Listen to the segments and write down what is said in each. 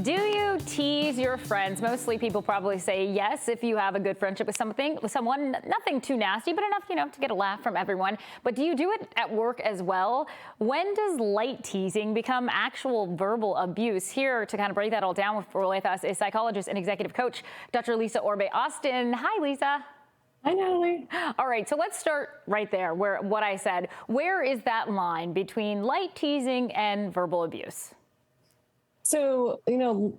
Do you tease your friends? Mostly people probably say yes if you have a good friendship with someone, nothing too nasty, but enough, to get a laugh from everyone. But do you do it at work as well? When does light teasing become actual verbal abuse? Here to kind of break that all down with us is psychologist and executive coach, Dr. Lisa Orbe-Austin. Hi, Lisa. Hi, Natalie. All right, so let's start right there, where what I said. Where is that line between light teasing and verbal abuse? So,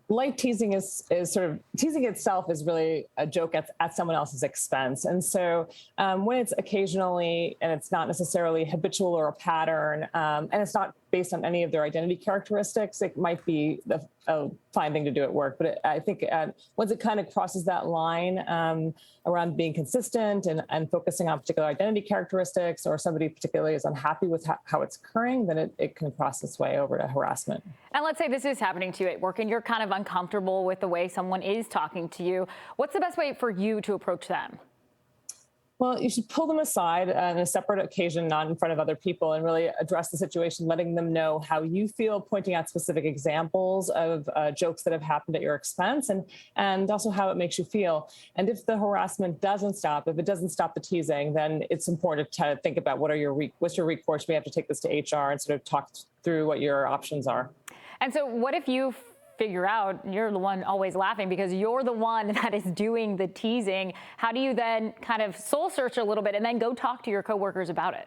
light teasing is sort of teasing itself is really a joke at someone else's expense. And so when it's occasionally and it's not necessarily habitual or a pattern, and it's not based on any of their identity characteristics, it might be a fine thing to do at work. But I think once it kind of crosses that line around being consistent and focusing on particular identity characteristics, or somebody particularly is unhappy with how it's occurring, then it can cross its way over to harassment. And let's say this is happening to you at work and you're kind of uncomfortable with the way someone is talking to you. What's the best way for you to approach them? Well, you should pull them aside on a separate occasion, not in front of other people, and really address the situation, letting them know how you feel, pointing out specific examples of jokes that have happened at your expense, and also how it makes you feel. And if the harassment doesn't stop, if it doesn't stop the teasing, then it's important to think about what's your recourse. We have to take this to HR and sort of talk through what your options are. And so what if you figure out you're the one always laughing because you're the one that is doing the teasing? How do you then kind of soul search a little bit and then go talk to your coworkers about it?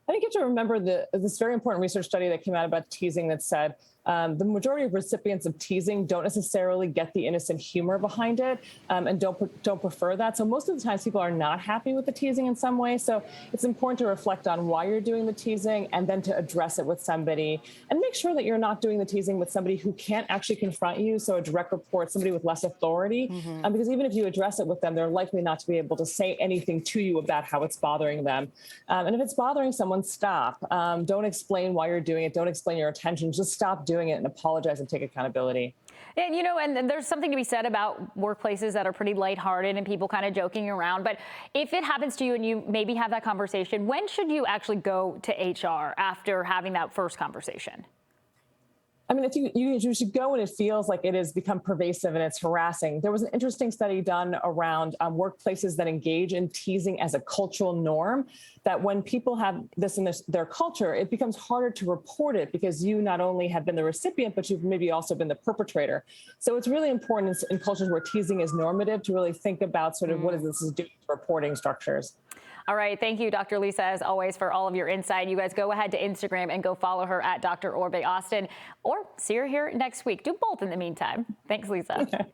I think you have to remember this very important research study that came out about teasing that said the majority of recipients of teasing don't necessarily get the innocent humor behind it and don't prefer that. So most of the times people are not happy with the teasing in some way. So it's important to reflect on why you're doing the teasing and then to address it with somebody, and make sure that you're not doing the teasing with somebody who can't actually confront you. So a direct report, somebody with less authority, because even if you address it with them, they're likely not to be able to say anything to you about how it's bothering them. And if it's bothering someone, stop. Don't explain why you're doing it. Don't explain your intention. Just stop doing it and apologize and take accountability. And, and there's something to be said about workplaces that are pretty lighthearted and people kind of joking around. But if it happens to you and you maybe have that conversation, when should you actually go to HR after having that first conversation? I mean, if you should go when it feels like it has become pervasive and it's harassing. There was an interesting study done around workplaces that engage in teasing as a cultural norm, that when people have this in their culture, it becomes harder to report it because you not only have been the recipient, but you've maybe also been the perpetrator. So it's really important in cultures where teasing is normative to really think about sort of what this is doing to reporting structures. All right. Thank you, Dr. Lisa, as always, for all of your insight. You guys go ahead to Instagram and go follow her at Dr. Orbe-Austin, or see her here next week. Do both in the meantime. Thanks, Lisa.